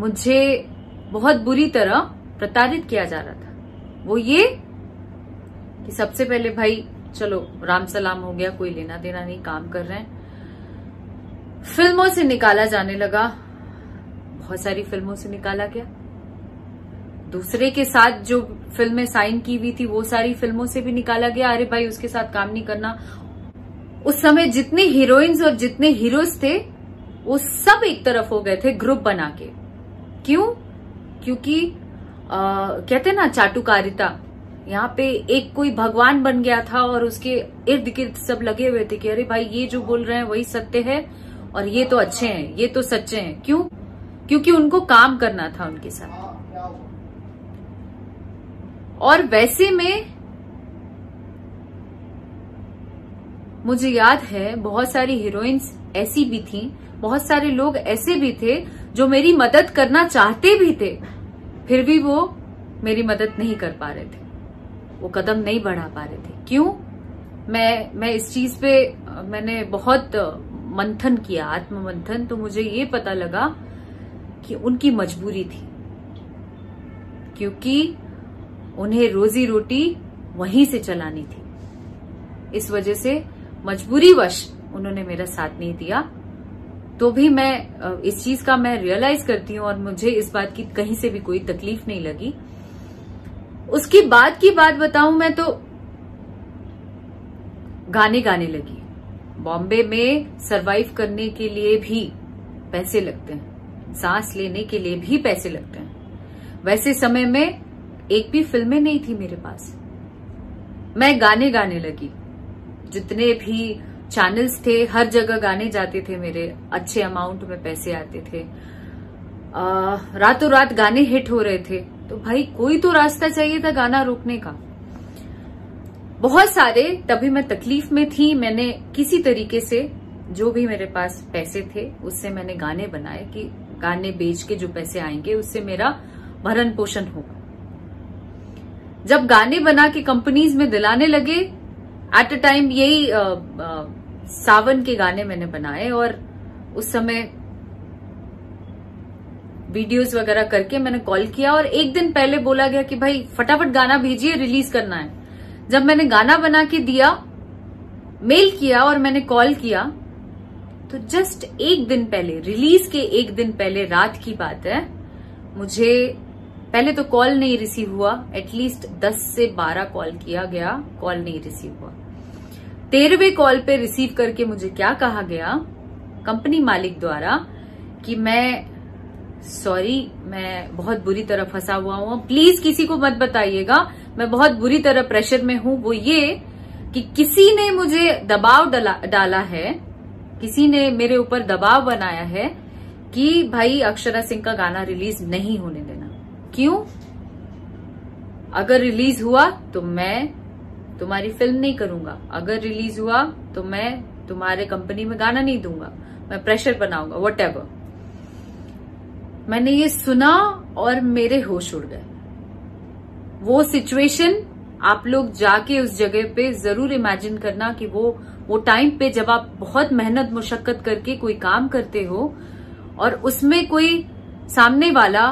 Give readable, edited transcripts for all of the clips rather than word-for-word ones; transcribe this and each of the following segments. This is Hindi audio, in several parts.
मुझे बहुत बुरी तरह प्रताड़ित किया जा रहा था, वो ये कि सबसे पहले भाई चलो राम सलाम हो गया, कोई लेना देना नहीं, काम कर रहे हैं। फिल्मों से निकाला जाने लगा, बहुत सारी फिल्मों से निकाला गया। दूसरे के साथ जो फिल्में साइन की हुई थी वो सारी फिल्मों से भी निकाला गया। अरे भाई उसके साथ काम नहीं करना। उस समय जितने हीरोइंस और जितने हीरोज थे वो सब एक तरफ हो गए थे ग्रुप बना के। क्यों? क्योंकि कहते ना चाटुकारिता, यहाँ पे एक कोई भगवान बन गया था और उसके इर्द गिर्द सब लगे हुए थे कि अरे भाई ये जो बोल रहे हैं वही सत्य है और ये तो अच्छे हैं, ये तो सच्चे हैं। क्यों? क्योंकि उनको काम करना था उनके साथ। और वैसे में मुझे याद है बहुत सारी हीरोइंस ऐसी भी थीं, बहुत सारे लोग ऐसे भी थे जो मेरी मदद करना चाहते भी थे, फिर भी वो मेरी मदद नहीं कर पा रहे थे, वो कदम नहीं बढ़ा पा रहे थे। क्यों? मैं इस चीज पे मैंने बहुत मंथन किया, आत्ममंथन, तो मुझे ये पता लगा कि उनकी मजबूरी थी, क्योंकि उन्हें रोजी रोटी वहीं से चलानी थी। इस वजह से मजबूरीवश उन्होंने मेरा साथ नहीं दिया। तो भी मैं इस चीज का मैं रियलाइज करती हूँ और मुझे इस बात की कहीं से भी कोई तकलीफ नहीं लगी। उसकी बाद की बात बताऊं मैं तो गाने गाने लगी। बॉम्बे में सरवाइव करने के लिए भी पैसे लगते हैं, सांस लेने के लिए भी पैसे लगते हैं। वैसे समय में एक भी फिल्में नहीं थी मेरे पास, मैं गाने गाने लगी। जितने भी चैनल्स थे हर जगह गाने जाते थे मेरे, अच्छे अमाउंट में पैसे आते थे, रातों रात गाने हिट हो रहे थे। तो भाई कोई तो रास्ता चाहिए था गाना रोकने का। बहुत सारे, तभी मैं तकलीफ में थी, मैंने किसी तरीके से जो भी मेरे पास पैसे थे उससे मैंने गाने बनाए कि गाने बेच के जो पैसे आएंगे उससे मेरा भरण पोषण होगा। जब गाने बना के कंपनीज में दिलाने लगे, एट अ टाइम यही सावन के गाने मैंने बनाए और उस समय वीडियोस वगैरह करके मैंने कॉल किया और एक दिन पहले बोला गया कि भाई फटाफट गाना भेजिए, रिलीज करना है। जब मैंने गाना बना के दिया, मेल किया और मैंने कॉल किया, तो जस्ट एक दिन पहले, रिलीज के एक दिन पहले रात की बात है, मुझे पहले तो कॉल नहीं रिसीव हुआ, एटलीस्ट 10 से 12 कॉल किया गया, कॉल नहीं रिसीव हुआ। 13वें कॉल पे रिसीव करके मुझे क्या कहा गया कंपनी मालिक द्वारा कि मैं बहुत बुरी तरह फंसा हुआ हूं, प्लीज किसी को मत बताइएगा, मैं बहुत बुरी तरह प्रेशर में हूं। वो ये कि किसी ने मुझे दबाव डाला है, किसी ने मेरे ऊपर दबाव बनाया है कि भाई अक्षरा सिंह का गाना रिलीज नहीं होने देना। क्यों? अगर रिलीज हुआ तो मैं तुम्हारी फिल्म नहीं करूंगा, अगर रिलीज हुआ तो मैं तुम्हारे कंपनी में गाना नहीं दूंगा, मैं प्रेशर बनाऊंगा, व्हाटएवर। मैंने ये सुना और मेरे होश उड़ गए। वो सिचुएशन आप लोग जाके उस जगह पे जरूर इमेजिन करना कि वो टाइम पे जब आप बहुत मेहनत मुशक्कत करके कोई काम करते हो और उसमें कोई सामने वाला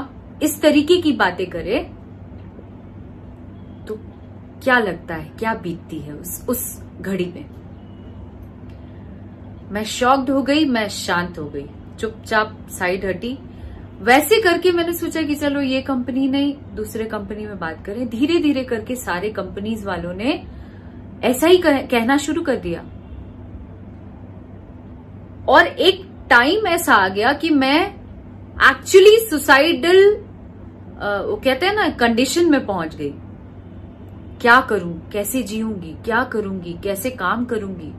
इस तरीके की बातें करे तो क्या लगता है, क्या बीतती है उस घड़ी में। मैं शॉक्ड हो गई, मैं शांत हो गई, चुपचाप साइड हटी। वैसे करके मैंने सोचा कि चलो ये कंपनी नहीं, दूसरे कंपनी में बात करें। धीरे धीरे करके सारे कंपनीज वालों ने ऐसा ही कहना शुरू कर दिया और एक टाइम ऐसा आ गया कि मैं एक्चुअली सुसाइडल, वो कहते हैं ना, कंडीशन में पहुंच गई। क्या करूं, कैसे जीऊंगी, क्या करूंगी, कैसे काम करूंगी,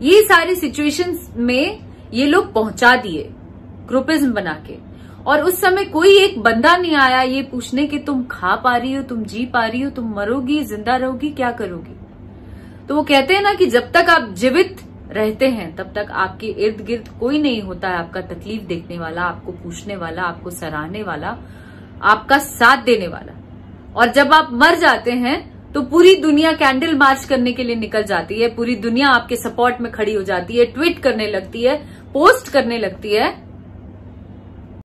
ये सारी सिचुएशंस में ये लोग पहुंचा दिए ग्रुपिज्म बना के। और उस समय कोई एक बंदा नहीं आया ये पूछने कि तुम खा पा रही हो, तुम जी पा रही हो, तुम मरोगी, जिंदा रहोगी, क्या करोगी। तो वो कहते हैं ना कि जब तक आप जीवित रहते हैं तब तक आपके इर्द गिर्द कोई नहीं होता है आपका तकलीफ देखने वाला, आपको पूछने वाला, आपको सराहने वाला, आपका साथ देने वाला। और जब आप मर जाते हैं तो पूरी दुनिया कैंडल मार्च करने के लिए निकल जाती है, पूरी दुनिया आपके सपोर्ट में खड़ी हो जाती है, ट्वीट करने लगती है, पोस्ट करने लगती है